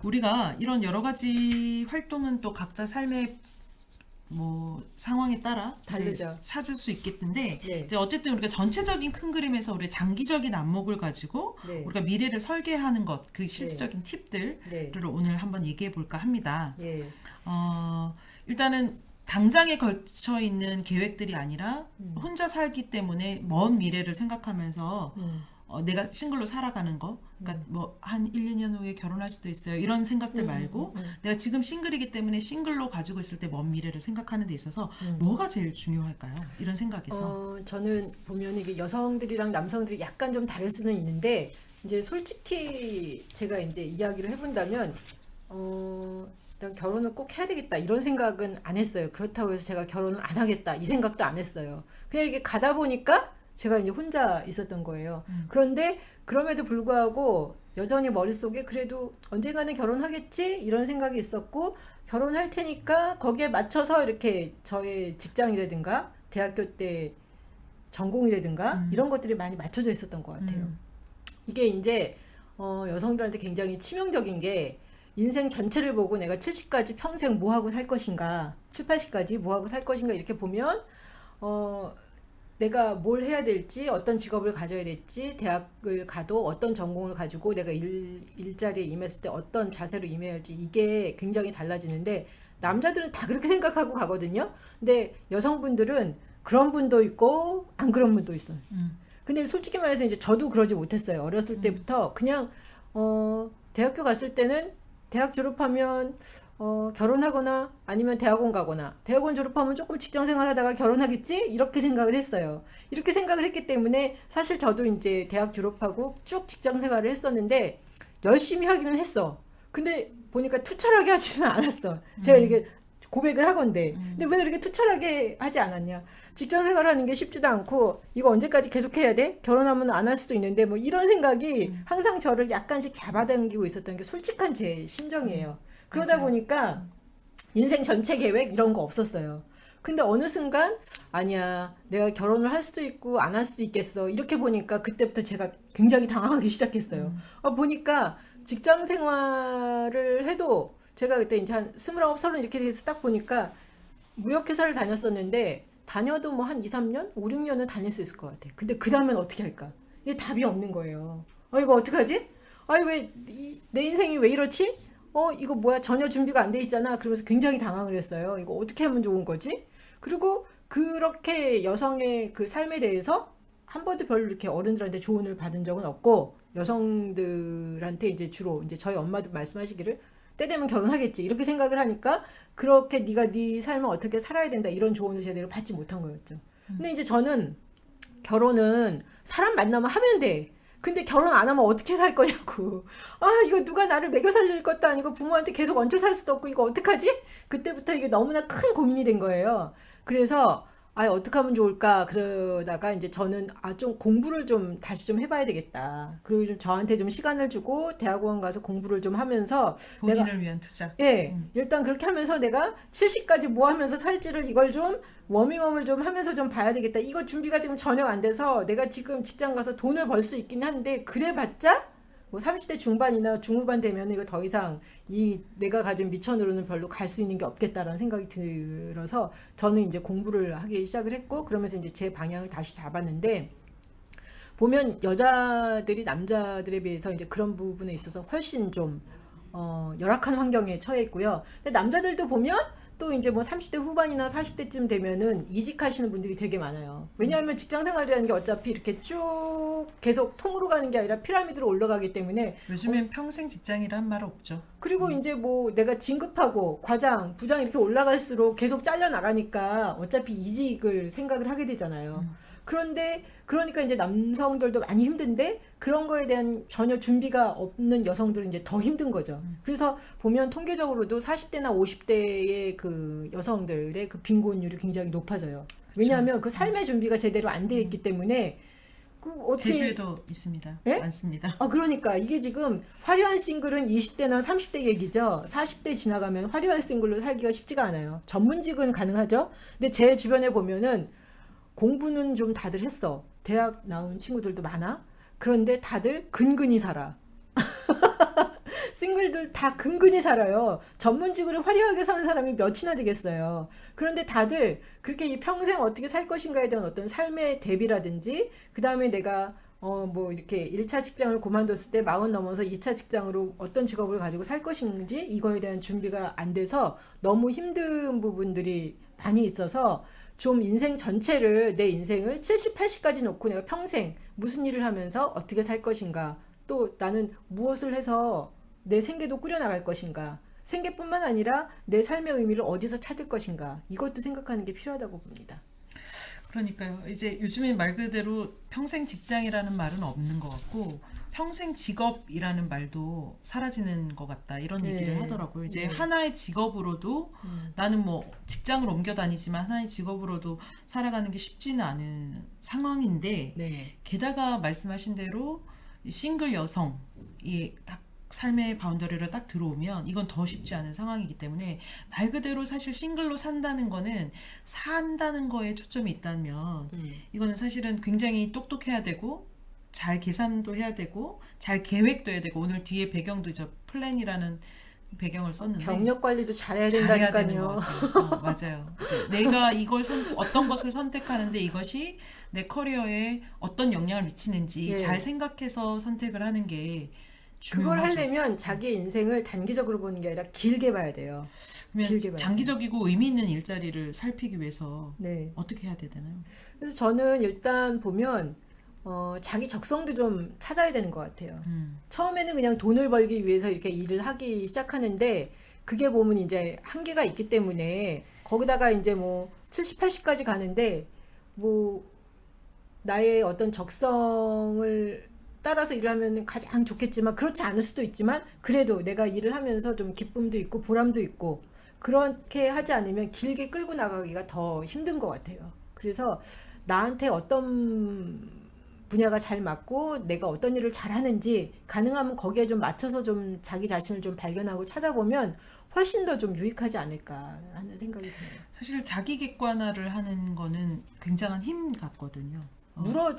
우리가 이런 여러 가지 활동은 또 각자 삶의 뭐 상황에 따라 이제 다르죠. 찾을 수 있겠는데 네. 이제 어쨌든 우리가 전체적인 큰 그림에서 우리 장기적인 안목을 가지고 네. 우리가 미래를 설계하는 것, 그 실질적인 팁들을 네. 오늘 한번 얘기해 볼까 합니다. 예. 일단은 당장에 걸쳐 있는 계획들이 아니라 혼자 살기 때문에 먼 미래를 생각하면서 내가 싱글로 살아가는 거, 그러니까 뭐 한 1, 2년 후에 결혼할 수도 있어요. 이런 생각들 말고 내가 지금 싱글이기 때문에 싱글로 가지고 있을 때 먼 미래를 생각하는 데 있어서 뭐가 제일 중요할까요? 이런 생각에서. 저는 보면 이게 여성들이랑 남성들이 약간 좀 다를 수는 있는데 이제 솔직히 제가 이제 이야기를 해본다면 일단 결혼을 꼭 해야 되겠다 이런 생각은 안 했어요. 그렇다고 해서 제가 결혼을 안 하겠다 이 생각도 안 했어요. 그냥 이렇게 가다 보니까 제가 이제 혼자 있었던 거예요. 그런데 그럼에도 불구하고 여전히 머릿속에 그래도 언젠가는 결혼하겠지 이런 생각이 있었고 결혼할 테니까 거기에 맞춰서 이렇게 저의 직장이라든가 대학교 때 전공이라든가 이런 것들이 많이 맞춰져 있었던 것 같아요. 이게 이제 여성들한테 굉장히 치명적인 게 인생 전체를 보고 내가 70까지 평생 뭐 하고 살 것인가, 7, 80까지 뭐 하고 살 것인가 이렇게 보면 내가 뭘 해야 될지, 어떤 직업을 가져야 될지, 대학을 가도 어떤 전공을 가지고 내가 일자리에 임했을 때 어떤 자세로 임해야 할지 이게 굉장히 달라지는데 남자들은 다 그렇게 생각하고 가거든요. 근데 여성분들은 그런 분도 있고 안 그런 분도 있어요. 근데 솔직히 말해서 이제 저도 그러지 못했어요. 어렸을 때부터 그냥 대학교 갔을 때는 대학 졸업하면 결혼하거나 아니면 대학원 가거나 대학원 졸업하면 조금 직장 생활하다가 결혼하겠지 이렇게 생각을 했어요. 이렇게 생각을 했기 때문에 사실 저도 이제 대학 졸업하고 쭉 직장 생활을 했었는데 열심히 하기는 했어. 근데 보니까 투철하게 하지는 않았어. 제가 이렇게 고백을 하건데 근데 왜 이렇게 투철하게 하지 않았냐. 직장 생활하는 게 쉽지도 않고 이거 언제까지 계속해야 돼? 결혼하면 안 할 수도 있는데 뭐 이런 생각이 항상 저를 약간씩 잡아당기고 있었던 게 솔직한 제 심정이에요. 그러다 맞아요. 보니까 인생 전체 계획 이런 거 없었어요. 근데 어느 순간 아니야 내가 결혼을 할 수도 있고 안 할 수도 있겠어 이렇게 보니까 그때부터 제가 굉장히 당황하기 시작했어요. 보니까 직장 생활을 해도 제가 그때 이제 한 29, 30 이렇게 돼서 딱 보니까 무역회사를 다녔었는데 다녀도 뭐 한 2, 3년? 5, 6년은 다닐 수 있을 것 같아. 근데 그 다음엔 어떻게 할까? 이게 답이 없는 거예요. 이거 어떡하지? 아니 왜 내 인생이 왜 이렇지? 이거 뭐야 전혀 준비가 안 돼 있잖아. 그러면서 굉장히 당황을 했어요. 이거 어떻게 하면 좋은 거지? 그리고 그렇게 여성의 그 삶에 대해서 한 번도 별로 이렇게 어른들한테 조언을 받은 적은 없고 여성들한테 이제 주로 이제 저희 엄마도 말씀하시기를 때 되면 결혼하겠지 이렇게 생각을 하니까 그렇게 네가 네 삶을 어떻게 살아야 된다 이런 조언을 제대로 받지 못한 거였죠. 근데 이제 저는 결혼은 사람 만나면 하면 돼. 근데 결혼 안 하면 어떻게 살 거냐고. 이거 누가 나를 먹여 살릴 것도 아니고 부모한테 계속 얹혀 살 수도 없고 이거 어떡하지? 그때부터 이게 너무나 큰 고민이 된 거예요. 그래서 어떻게 하면 좋을까 그러다가 이제 저는 좀 공부를 좀 다시 좀 해봐야 되겠다. 그리고 좀 저한테 좀 시간을 주고 대학원 가서 공부를 좀 하면서 내가 본인을 위한 투자. 일단 그렇게 하면서 내가 70까지 뭐 하면서 살지를 이걸 좀 워밍업을 좀 하면서 좀 봐야 되겠다. 이거 준비가 지금 전혀 안 돼서 내가 지금 직장 가서 돈을 벌 수 있긴 한데 그래봤자 뭐 30대 중반이나 중후반 되면 이거 더 이상 이 내가 가진 미천으로는 별로 갈 수 있는 게 없겠다라는 생각이 들어서 저는 이제 공부를 하기 시작을 했고 그러면서 이제 제 방향을 다시 잡았는데 보면 여자들이 남자들에 비해서 이제 그런 부분에 있어서 훨씬 좀 열악한 환경에 처해 있고요. 근데 남자들도 보면 또 이제 뭐 30대 후반이나 40대쯤 되면은 이직하시는 분들이 되게 많아요. 왜냐하면 직장 생활이라는 게 어차피 이렇게 쭉 계속 통으로 가는 게 아니라 피라미드로 올라가기 때문에 요즘엔 평생 직장이란 말 없죠. 그리고 이제 뭐 내가 진급하고 과장, 부장 이렇게 올라갈수록 계속 잘려 나가니까 어차피 이직을 생각을 하게 되잖아요. 그런데 그러니까 이제 남성들도 많이 힘든데 그런 거에 대한 전혀 준비가 없는 여성들은 이제 더 힘든 거죠. 그래서 보면 통계적으로도 40대나 50대의 그 여성들의 그 빈곤율이 굉장히 높아져요. 왜냐하면 그 삶의 준비가 제대로 안 돼 있기 때문에 그 어떻게 제주에도 있습니다. 예? 많습니다. 그러니까 이게 지금 화려한 싱글은 20대나 30대 얘기죠. 40대 지나가면 화려한 싱글로 살기가 쉽지가 않아요. 전문직은 가능하죠. 근데 제 주변에 보면은 공부는 좀 다들 했어. 대학 나온 친구들도 많아. 그런데 다들 근근히 살아. 싱글들 다 근근히 살아요. 전문직으로 화려하게 사는 사람이 몇이나 되겠어요. 그런데 다들 그렇게 이 평생 어떻게 살 것인가에 대한 어떤 삶의 대비라든지, 그 다음에 내가 뭐 이렇게 1차 직장을 그만뒀을 때 40 넘어서 2차 직장으로 어떤 직업을 가지고 살 것인지 이거에 대한 준비가 안 돼서 너무 힘든 부분들이 많이 있어서 좀 인생 전체를, 내 인생을 70, 80까지 놓고 내가 평생 무슨 일을 하면서 어떻게 살 것인가, 또 나는 무엇을 해서 내 생계도 꾸려나갈 것인가, 생계뿐만 아니라 내 삶의 의미를 어디서 찾을 것인가, 이것도 생각하는 게 필요하다고 봅니다. 그러니까요. 이제 요즘엔 말 그대로 평생 직장이라는 말은 없는 것 같고 평생 직업이라는 말도 사라지는 것 같다 이런 네. 얘기를 하더라고요. 이제 네. 하나의 직업으로도 나는 뭐 직장을 옮겨 다니지만 하나의 직업으로도 살아가는 게 쉽지는 않은 상황인데 네. 게다가 말씀하신 대로 이 싱글 여성이 딱 삶의 바운더리로 딱 들어오면 이건 더 쉽지 않은 상황이기 때문에 말 그대로 사실 싱글로 산다는 거는 산다는 거에 초점이 있다면 이거는 사실은 굉장히 똑똑해야 되고 잘 계산도 해야 되고 잘 계획도 해야 되고 오늘 뒤에 배경도 저 플랜이라는 배경을 썼는데 경력 관리도 잘해야 잘해야 되는 된다니까요. 것 같아요. 맞아요. 이제 내가 이걸 어떤 것을 선택하는데 이것이 내 커리어에 어떤 영향을 미치는지 예. 잘 생각해서 선택을 하는 게 그걸 중요하죠. 하려면 자기 인생을 단기적으로 보는 게 아니라 길게 봐야 돼요. 그러면 길게 봐야 장기적이고 의미 있는 일자리를 살피기 위해서 네. 어떻게 해야 되나요? 그래서 저는 일단 보면 자기 적성도 좀 찾아야 되는 것 같아요. 처음에는 그냥 돈을 벌기 위해서 이렇게 일을 하기 시작하는데 그게 보면 이제 한계가 있기 때문에 거기다가 이제 뭐 70, 80까지 가는데 뭐 나의 어떤 적성을 따라서 일을 하면 가장 좋겠지만 그렇지 않을 수도 있지만 그래도 내가 일을 하면서 좀 기쁨도 있고 보람도 있고 그렇게 하지 않으면 길게 끌고 나가기가 더 힘든 것 같아요. 그래서 나한테 어떤 분야가 잘 맞고 내가 어떤 일을 잘하는지 가능하면 거기에 좀 맞춰서 좀 자기 자신을 좀 발견하고 찾아보면 훨씬 더 좀 유익하지 않을까라는 생각이 드네요. 사실 자기 객관화를 하는 거는 굉장한 힘 같거든요.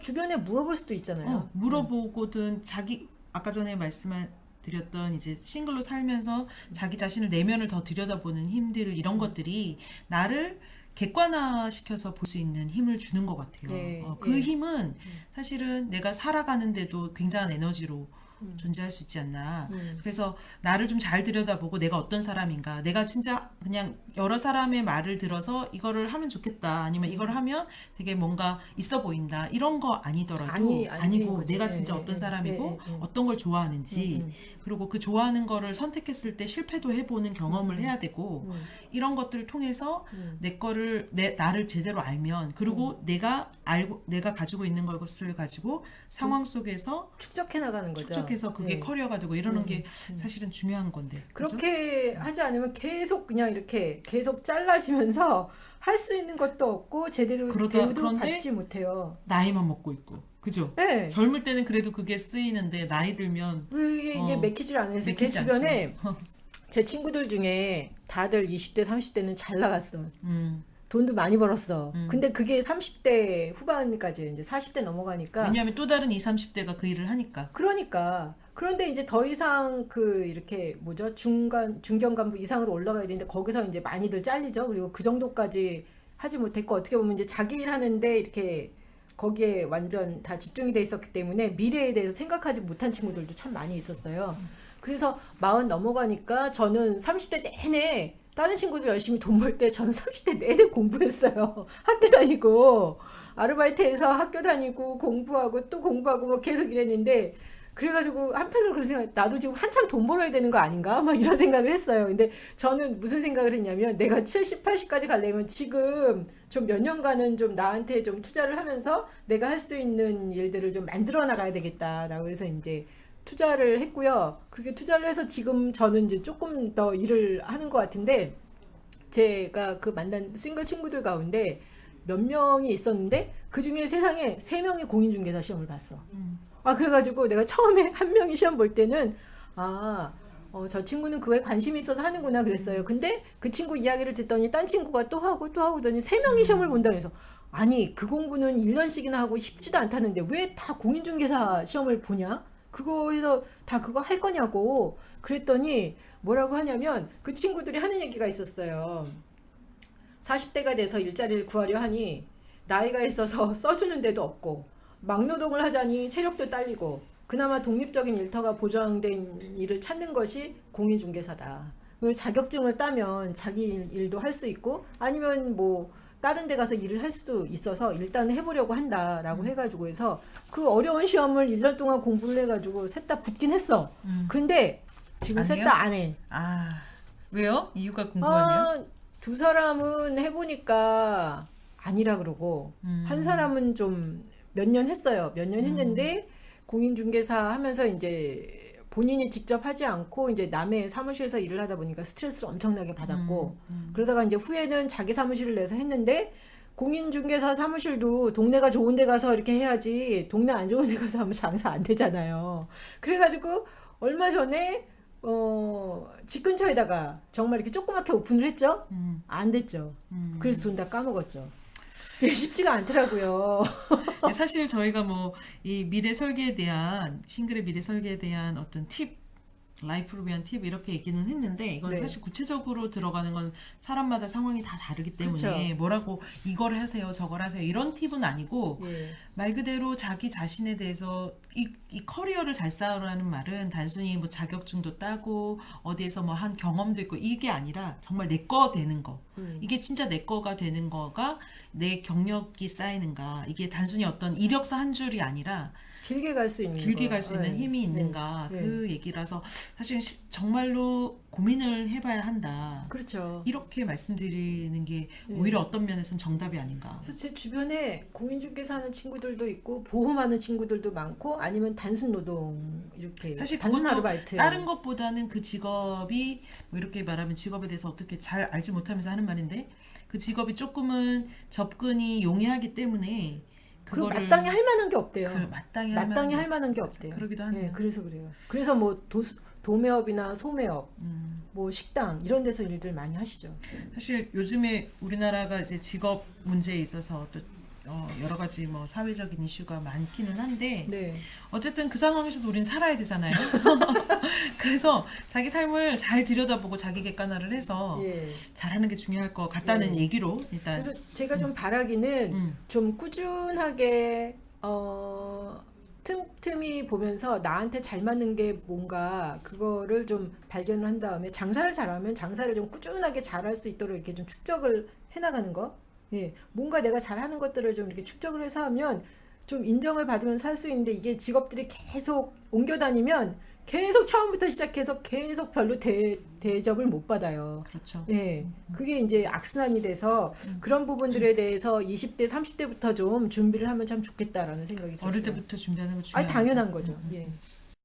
주변에 물어볼 수도 있잖아요. 물어보고든 자기 아까 전에 말씀드렸던 이제 싱글로 살면서 자기 자신을 내면을 더 들여다보는 힘들 이런 것들이 나를 객관화시켜서 볼 수 있는 힘을 주는 것 같아요. 네, 그 예. 힘은 사실은 내가 살아가는데도 굉장한 에너지로 존재할 수 있지 않나. 그래서 나를 좀 잘 들여다보고 내가 어떤 사람인가. 내가 진짜 그냥 여러 사람의 말을 들어서 이거를 하면 좋겠다. 아니면 이걸 하면 되게 뭔가 있어 보인다. 이런 거 아니더라도 아니고 거죠. 내가 예, 진짜 예, 어떤 예, 사람이고 예, 예. 어떤 걸 좋아하는지 그리고 그 좋아하는 거를 선택했을 때 실패도 해보는 경험을 해야 되고 이런 것들을 통해서 내 거를 나를 제대로 알면 그리고 내가 가지고 있는 것을 가지고 상황 속에서 축적해 나가는 거죠. 축적해서 그게 예. 커리어가 되고 이러는 게 사실은 중요한 건데. 그죠? 그렇게 하지 않으면 계속 그냥 이렇게 계속 잘라지면서 할 수 있는 것도 없고 제대로 대우도 그런데 받지 못해요. 나이만 먹고 있고. 그죠? 네. 젊을 때는 그래도 그게 쓰이는데 나이 들면 그게 이제 맥히질 않아요. 그래서 제 맥히지 주변에 제 친구들 중에 다들 20대, 30대는 잘 나갔어. 돈도 많이 벌었어. 근데 그게 30대 후반까지 이제 40대 넘어가니까 왜냐하면 또 다른 20, 30대가 그 일을 하니까. 그러니까 그런데 이제 더 이상 그 이렇게 뭐죠 중견 간부 이상으로 올라가야 되는데 거기서 이제 많이들 잘리죠. 그리고 그 정도까지 하지 못했고 어떻게 보면 이제 자기 일 하는데 이렇게 거기에 완전 다 집중이 돼 있었기 때문에 미래에 대해서 생각하지 못한 친구들도 참 많이 있었어요. 그래서 40 넘어가니까 저는 30대 내내 다른 친구들 열심히 돈 벌 때 저는 30대 내내 공부했어요. 학교 다니고 아르바이트해서 학교 다니고 공부하고 또 공부하고 뭐 계속 이랬는데 그래가지고 한편으로 그런 생각, 나도 지금 한참 돈 벌어야 되는 거 아닌가? 막 이런 생각을 했어요. 근데 저는 무슨 생각을 했냐면 내가 70, 80까지 가려면 지금 좀 몇 년간은 좀 나한테 좀 투자를 하면서 내가 할 수 있는 일들을 좀 만들어 나가야 되겠다라고 해서 이제 투자를 했고요. 그렇게 투자를 해서 지금 저는 이제 조금 더 일을 하는 것 같은데 제가 그 만난 싱글 친구들 가운데 몇 명이 있었는데 그 중에 세상에 3명이 공인중개사 시험을 봤어. 그래가지고 내가 처음에 한 명이 시험 볼 때는 저 친구는 그거에 관심이 있어서 하는구나 그랬어요. 근데 그 친구 이야기를 듣더니 딴 친구가 또 하고 그러더니 3명이 시험을 본다고 해서 아니 그 공부는 1년씩이나 하고 쉽지도 않다는데 왜 다 공인중개사 시험을 보냐? 그거 해서 다 그거 할 거냐고 그랬더니 뭐라고 하냐면 그 친구들이 하는 얘기가 있었어요. 40대가 돼서 일자리를 구하려 하니 나이가 있어서 써주는 데도 없고 막노동을 하자니 체력도 딸리고 그나마 독립적인 일터가 보장된 일을 찾는 것이 공인중개사다. 그리고 자격증을 따면 자기 일도 할 수 있고 아니면 뭐 다른 데 가서 일을 할 수도 있어서 일단 해보려고 한다라고 해가지고 해서 그 어려운 시험을 1년 동안 공부를 해가지고 셋 다 붙긴 했어. 근데 지금 안 셋 해요? 다 안 해. 아, 왜요? 이유가 궁금하네요. 두 사람은 해보니까 아니라 그러고 한 사람은 좀 몇 년 했어요. 몇 년 했는데 공인중개사 하면서 이제 본인이 직접 하지 않고 이제 남의 사무실에서 일을 하다 보니까 스트레스를 엄청나게 받았고 그러다가 이제 후에는 자기 사무실을 내서 했는데 공인중개사 사무실도 동네가 좋은 데 가서 이렇게 해야지 동네 안 좋은 데 가서 하면 장사 안 되잖아요. 그래가지고 얼마 전에 집 근처에다가 정말 이렇게 조그맣게 오픈을 했죠. 안 됐죠. 그래서 돈 다 까먹었죠. 이게 쉽지가 않더라고요. 사실 저희가 뭐 이 미래 설계에 대한 싱글의 미래 설계에 대한 어떤 팁, 라이프를 위한 팁 이렇게 얘기는 했는데 이건 네. 사실 구체적으로 들어가는 건 사람마다 상황이 다 다르기 때문에 그렇죠. 뭐라고 이걸 하세요, 저걸 하세요 이런 팁은 아니고 예. 말 그대로 자기 자신에 대해서 이 커리어를 잘 쌓으라는 말은 단순히 뭐 자격증도 따고 어디에서 뭐 한 경험도 있고 이게 아니라 정말 내 거 되는 거. 이게 진짜 내 거가 되는 거가 내 경력이 쌓이는가. 이게 단순히 어떤 이력서 한 줄이 아니라 길게 갈 수 있는 길게 거. 갈 수 있는 네. 힘이 있는가. 네. 그 얘기라서 사실 정말로 고민을 해봐야 한다. 그렇죠. 이렇게 말씀드리는 게 네. 오히려 어떤 면에서는 정답이 아닌가. 그래서 제 주변에 공인중개사 하는 친구들도 있고 보험하는 친구들도 많고 아니면 단순 노동 이렇게 사실 단순 그것도 아르바이트 다른 것보다는 그 직업이 뭐 이렇게 말하면 직업에 대해서 어떻게 잘 알지 못하면서 하는 말인데 그 직업이 조금은 접근이 용이하기 때문에 그리고 그거를 마땅히 할 만한 게 없대요. 마땅히 마땅히 할 게 만한 게 없- 없대요. 그러기도 하네요. 네, 그래서 그래요. 그래서 뭐 도매업이나 소매업, 뭐 식당 이런 데서 일들 많이 하시죠. 사실 요즘에 우리나라가 이제 직업 문제에 있어서 또 여러 가지 뭐 사회적인 이슈가 많기는 한데 네. 어쨌든 그 상황에서도 우린 살아야 되잖아요. 그래서 자기 삶을 잘 들여다보고 자기 객관화를 해서 예. 잘하는 게 중요할 것 같다는 예. 얘기로 일단 그래서 제가 좀 바라기는 좀 꾸준하게 틈틈이 보면서 나한테 잘 맞는 게 뭔가 그거를 좀 발견을 한 다음에 장사를 잘하면 장사를 좀 꾸준하게 잘할 수 있도록 이렇게 좀 축적을 해나가는 거. 예, 뭔가 내가 잘하는 것들을 좀 이렇게 축적을 해서 하면 좀 인정을 받으면서 할 수 있는데 이게 직업들이 계속 옮겨 다니면 계속 처음부터 시작해서 계속 별로 대접을 못 받아요. 그렇죠. 예, 그게 이제 악순환이 돼서 그런 부분들에 대해서 20대, 30대부터 좀 준비를 하면 참 좋겠다라는 생각이 들었어요. 어릴 때부터 준비하는 거 아니 중요해요. 당연한 거죠. 예.